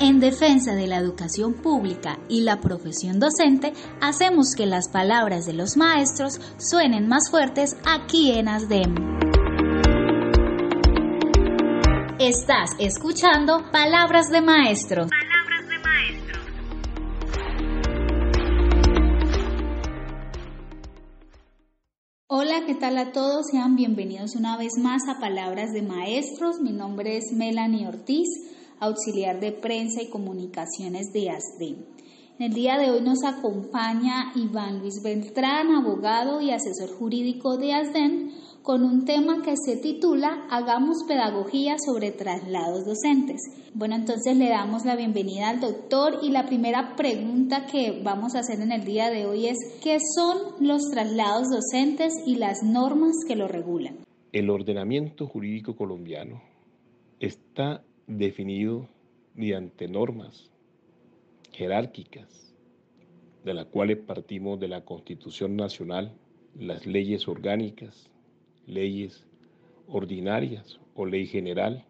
En defensa de la educación pública y la profesión docente, hacemos que las palabras de los maestros suenen más fuertes aquí en ASDEM. Estás escuchando Palabras de Maestros. Palabras de Maestros. Hola, ¿qué tal a todos? Sean bienvenidos una vez más a Palabras de Maestros. Mi nombre es Melanie Ortiz, auxiliar de prensa y comunicaciones de ASDEM. En el día de hoy nos acompaña Iván Luis Beltrán, abogado y asesor jurídico de ASDEM, con un tema que se titula Hagamos pedagogía sobre traslados docentes. Bueno, entonces le damos la bienvenida al doctor y la primera pregunta que vamos a hacer en el día de hoy es ¿qué son los traslados docentes y las normas que lo regulan? El ordenamiento jurídico colombiano está definido mediante normas jerárquicas, de las cuales partimos de la Constitución Nacional, las leyes orgánicas, leyes ordinarias o ley general.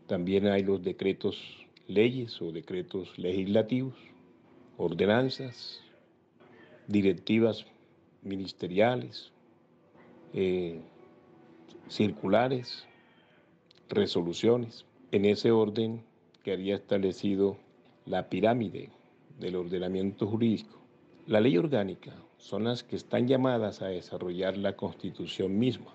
También hay los decretos leyes o decretos legislativos, ordenanzas, directivas ministeriales, circulares, resoluciones. En ese orden quedaría establecido la pirámide del ordenamiento jurídico. La ley orgánica son las que están llamadas a desarrollar la Constitución misma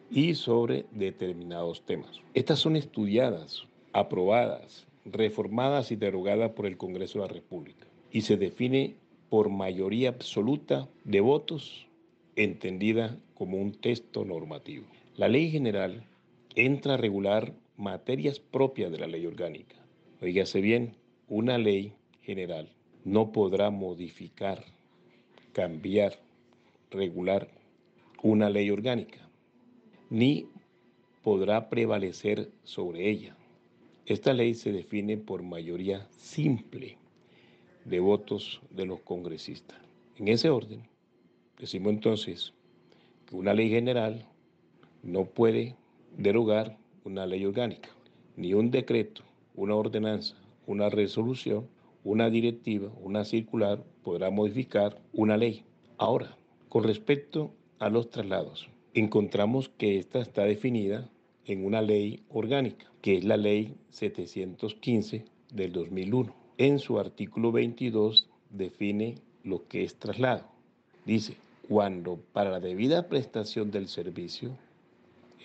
y sobre determinados temas. Estas son estudiadas, aprobadas, reformadas y derogadas por el Congreso de la República y se define por mayoría absoluta de votos, entendida como un texto normativo. La ley general entra a regular materias propias de la ley orgánica. Óigase bien, una ley general no podrá modificar, cambiar, regular una ley orgánica, ni podrá prevalecer sobre ella. Esta ley se define por mayoría simple de votos de los congresistas. En ese orden, decimos entonces que una ley general no puede derogar una ley orgánica, ni un decreto, una ordenanza, una resolución, una directiva, una circular podrá modificar una ley. Ahora, con respecto a los traslados, encontramos que esta está definida en una ley orgánica, que es la ley 715 del 2001. En su artículo 22 define lo que es traslado. Dice, cuando para la debida prestación del servicio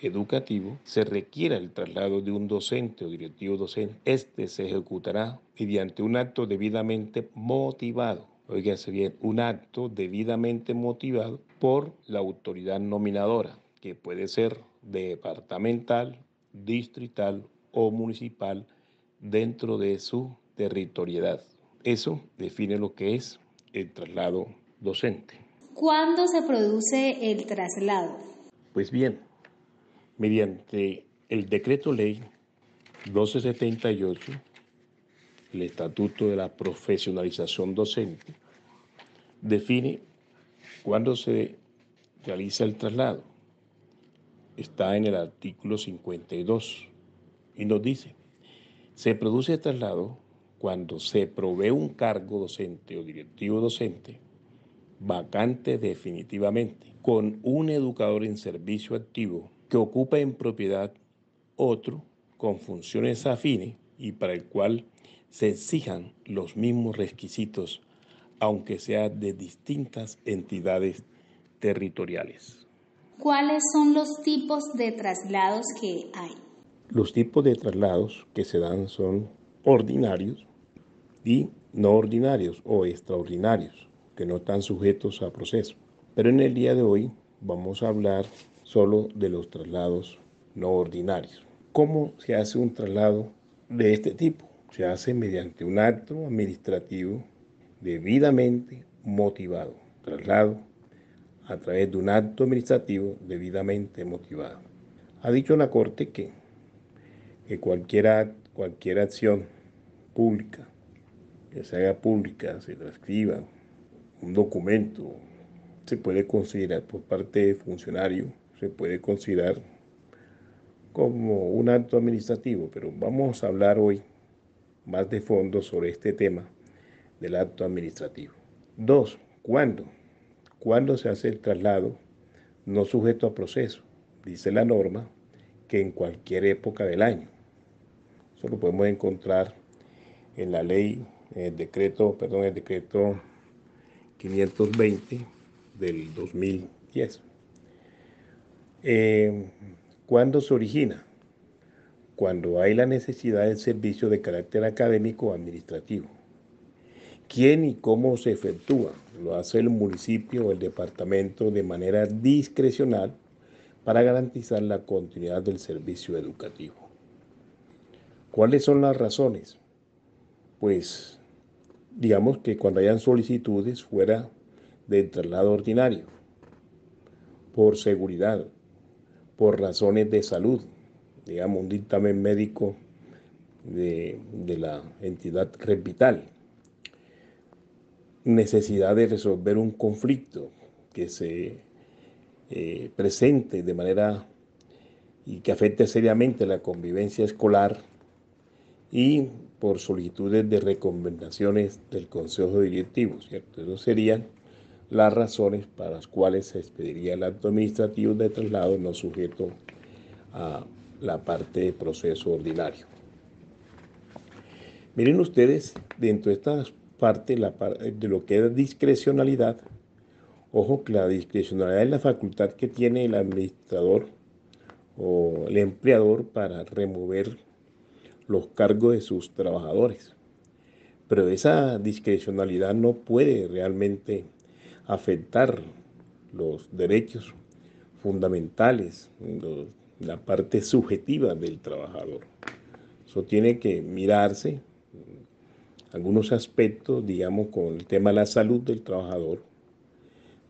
educativo se requiera el traslado de un docente o directivo docente, este se ejecutará mediante un acto debidamente motivado. Óigase bien, un acto debidamente motivado por la autoridad nominadora, que puede ser departamental, distrital o municipal dentro de su territorialidad. Eso define lo que es el traslado docente. ¿Cuándo se produce el traslado? Pues bien, mediante el decreto ley 1278, el Estatuto de la Profesionalización Docente, define cuándo se realiza el traslado. Está en el artículo 52 y nos dice, se produce el traslado cuando se provee un cargo docente o directivo docente vacante definitivamente, con un educador en servicio activo que ocupa en propiedad otro con funciones afines y para el cual se exijan los mismos requisitos, aunque sea de distintas entidades territoriales. ¿Cuáles son los tipos de traslados que hay? Los tipos de traslados que se dan son ordinarios y no ordinarios o extraordinarios, que no están sujetos a proceso. Pero en el día de hoy vamos a hablar solo de los traslados no ordinarios. ¿Cómo se hace un traslado de este tipo? Se hace mediante un acto administrativo debidamente motivado. Traslado a través de un acto administrativo debidamente motivado. Ha dicho la Corte que cualquier acción pública que se haga pública, se transcriba un documento, se puede considerar por parte de funcionario, se puede considerar como un acto administrativo, pero vamos a hablar hoy más de fondo sobre este tema del acto administrativo. 2. ¿Cuándo? ¿Cuándo se hace el traslado no sujeto a proceso? Dice la norma que en cualquier época del año. Eso lo podemos encontrar en la ley, en el decreto 520 del 2010. ¿Cuándo se origina? Cuando hay la necesidad del servicio de carácter académico o administrativo. ¿Quién y cómo se efectúa? Lo hace el municipio o el departamento de manera discrecional para garantizar la continuidad del servicio educativo. ¿Cuáles son las razones? Pues digamos que cuando hayan solicitudes fuera del traslado ordinario, por seguridad, por razones de salud, digamos un dictamen médico de la entidad Red Vital, necesidad de resolver un conflicto que se presente de manera y que afecte seriamente la convivencia escolar, y por solicitudes de recomendaciones del Consejo Directivo, ¿cierto? Esas serían las razones para las cuales se expediría el acto administrativo de traslado no sujeto a la parte de proceso ordinario. Miren ustedes, dentro de esta parte de lo que es discrecionalidad, ojo que la discrecionalidad es la facultad que tiene el administrador o el empleador para remover los cargos de sus trabajadores. Pero esa discrecionalidad no puede realmente afectar los derechos fundamentales, la parte subjetiva del trabajador. Eso tiene que mirarse algunos aspectos, digamos, con el tema de la salud del trabajador.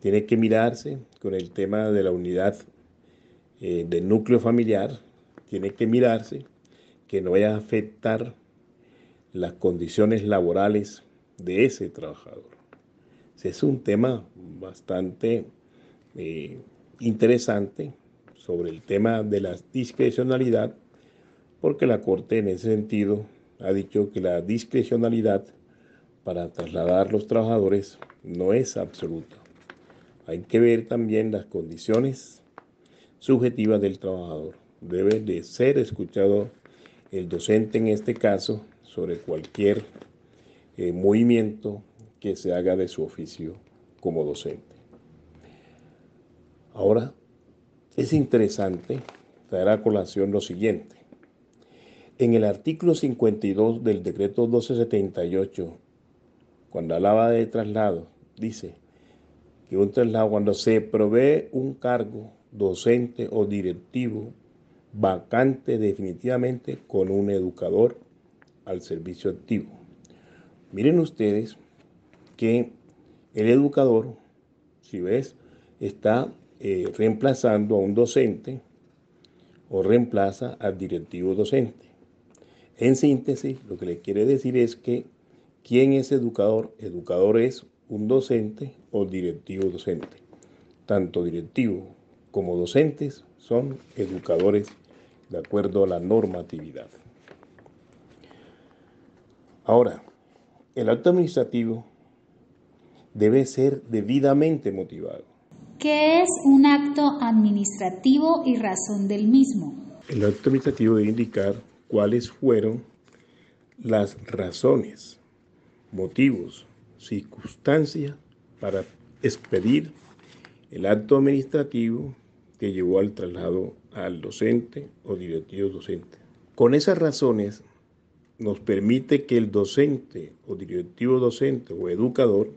Tiene que mirarse con el tema de la unidad del núcleo familiar. Tiene que mirarse que no vaya a afectar las condiciones laborales de ese trabajador. Es un tema bastante interesante sobre el tema de la discrecionalidad, porque la Corte en ese sentido ha dicho que la discrecionalidad para trasladar los trabajadores no es absoluta. Hay que ver también las condiciones subjetivas del trabajador. Debe de ser escuchado el docente en este caso sobre cualquier movimiento que se haga de su oficio como docente. Ahora, es interesante traer a colación lo siguiente. En el artículo 52 del decreto 1278, cuando hablaba de traslado, dice que un traslado, cuando se provee un cargo docente o directivo vacante definitivamente con un educador al servicio activo. Miren ustedes que el educador, si ves, está reemplazando a un docente o reemplaza al directivo docente. En síntesis, lo que le quiere decir es que ¿quién es educador? Educador es un docente o directivo docente. Tanto directivo como docentes son educadores de acuerdo a la normatividad. Ahora, el acto administrativo debe ser debidamente motivado. ¿Qué es un acto administrativo y razón del mismo? El acto administrativo debe indicar cuáles fueron las razones, motivos, circunstancias para expedir el acto administrativo que llevó al traslado al docente o directivo docente. Con esas razones nos permite que el docente o directivo docente o educador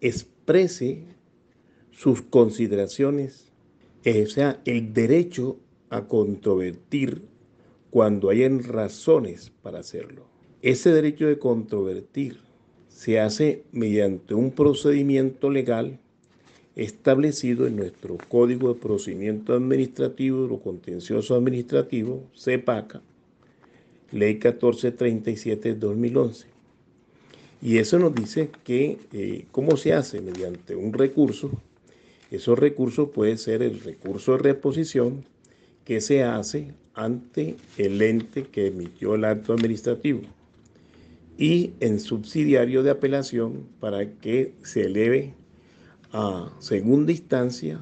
exprese sus consideraciones, o sea, el derecho a controvertir cuando hayan razones para hacerlo. Ese derecho de controvertir se hace mediante un procedimiento legal establecido en nuestro Código de Procedimiento Administrativo o Contencioso Administrativo, CEPACA, Ley 1437 de 2011. Y eso nos dice que cómo se hace mediante un recurso. Esos recursos puede ser el recurso de reposición que se hace ante el ente que emitió el acto administrativo. y en subsidiario de apelación para que se eleve a segunda instancia,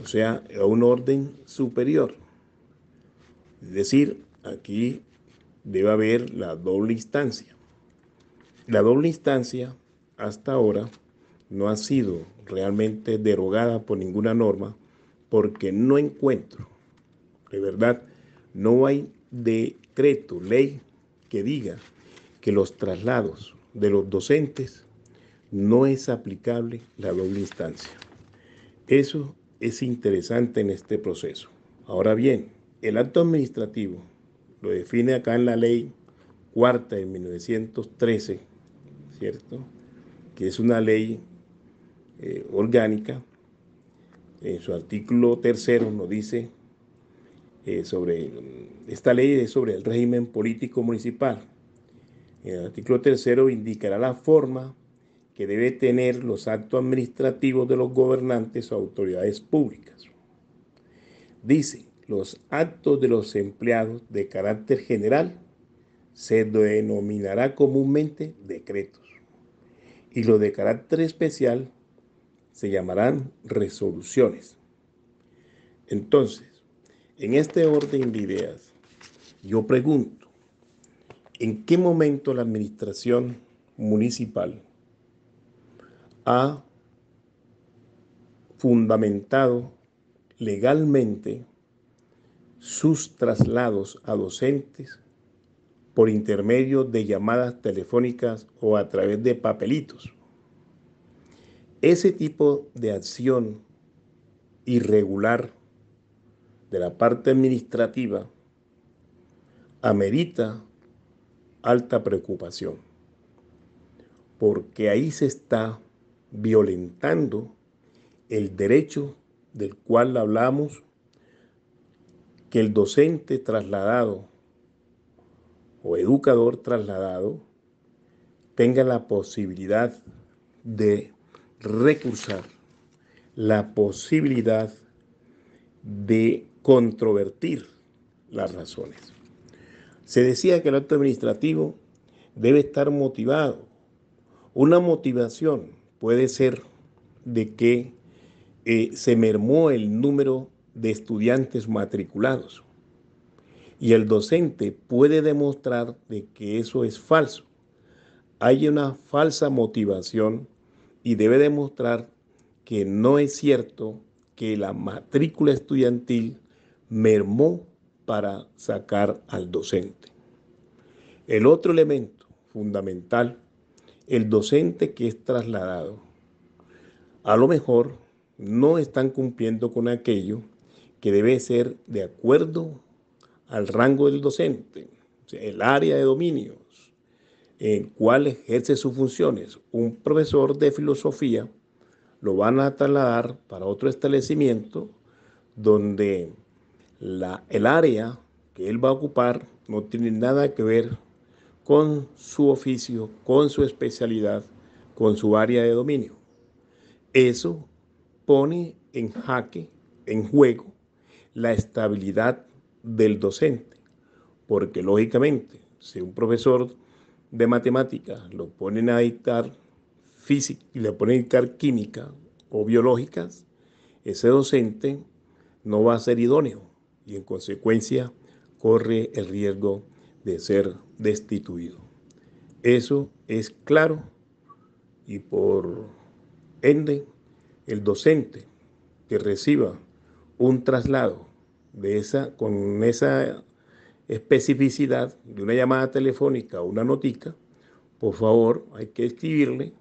o sea, a un orden superior. Es decir, aquí debe haber la doble instancia. La doble instancia hasta ahora no ha sido realmente derogada por ninguna norma porque no encuentro, de verdad, no hay decreto, ley que diga que los traslados de los docentes no es aplicable la doble instancia. Eso es interesante en este proceso. Ahora bien, el acto administrativo lo define acá en la ley cuarta de 1913, ¿cierto? Que es una ley orgánica. En su artículo tercero nos dice sobre esta ley es sobre el régimen político municipal. En el artículo tercero indicará la forma que debe tener los actos administrativos de los gobernantes o autoridades públicas. Dice, los actos de los empleados de carácter general se denominará comúnmente decretos y los de carácter especial se llamarán resoluciones. Entonces, en este orden de ideas, yo pregunto, ¿en qué momento la administración municipal ha fundamentado legalmente sus traslados a docentes por intermedio de llamadas telefónicas o a través de papelitos? Ese tipo de acción irregular de la parte administrativa amerita alta preocupación, porque ahí se está violentando el derecho del cual hablamos, que el docente trasladado o educador trasladado tenga la posibilidad de recursar, la posibilidad de controvertir las razones. Se decía que el acto administrativo debe estar motivado. Una motivación puede ser de que se mermó el número de estudiantes matriculados y el docente puede demostrar de que eso es falso. Hay una falsa motivación y debe demostrar que no es cierto que la matrícula estudiantil mermó para sacar al docente. El otro elemento fundamental, el docente que es trasladado, a lo mejor no están cumpliendo con aquello que debe ser de acuerdo al rango del docente, o sea, el área de dominios en cuál ejerce sus funciones. Un profesor de filosofía lo van a trasladar para otro establecimiento donde el área que él va a ocupar no tiene nada que ver con su oficio, con su especialidad, con su área de dominio. Eso pone en jaque, en juego, la estabilidad del docente, porque lógicamente, si un profesor de matemáticas lo ponen a dictar física y le ponen a dictar química o biológicas, ese docente no va a ser idóneo y en consecuencia corre el riesgo de ser destituido. Eso es claro y por ende el docente que reciba un traslado con esa especificidad de una llamada telefónica o una notica, por favor hay que escribirle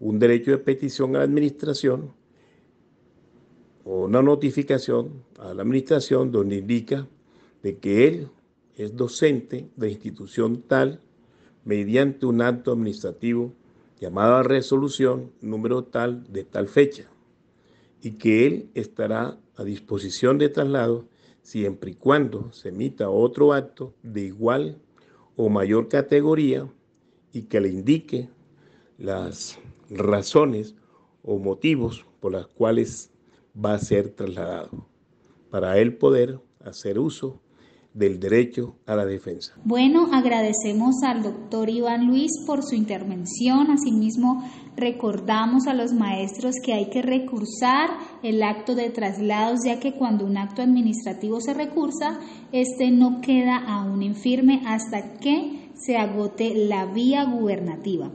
un derecho de petición a la administración o una notificación a la administración donde indica de que él es docente de institución tal mediante un acto administrativo llamado resolución número tal de tal fecha y que él estará a disposición de traslado siempre y cuando se emita otro acto de igual o mayor categoría y que le indique las razones o motivos por las cuales va a ser trasladado, para él poder hacer uso del derecho a la defensa. Bueno, agradecemos al doctor Iván Luis por su intervención. Asimismo, recordamos a los maestros que hay que recursar el acto de traslados, ya que cuando un acto administrativo se recursa, este no queda aún en firme hasta que se agote la vía gubernativa.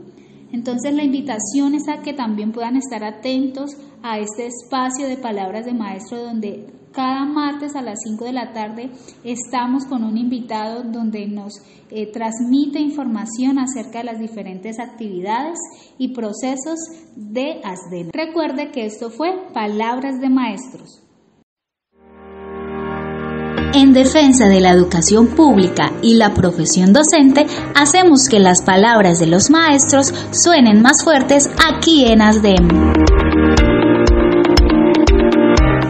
Entonces, la invitación es a que también puedan estar atentos a este espacio de Palabras de Maestro, donde cada martes a las 5 de la tarde estamos con un invitado donde nos transmite información acerca de las diferentes actividades y procesos de ASDENA. Recuerde que esto fue Palabras de Maestros. En defensa de la educación pública y la profesión docente, hacemos que las palabras de los maestros suenen más fuertes aquí en ASDEM.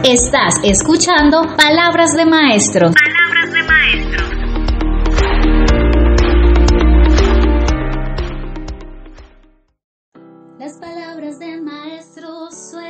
Estás escuchando Palabras de Maestro. Palabras de Maestro. Las palabras del maestro suenan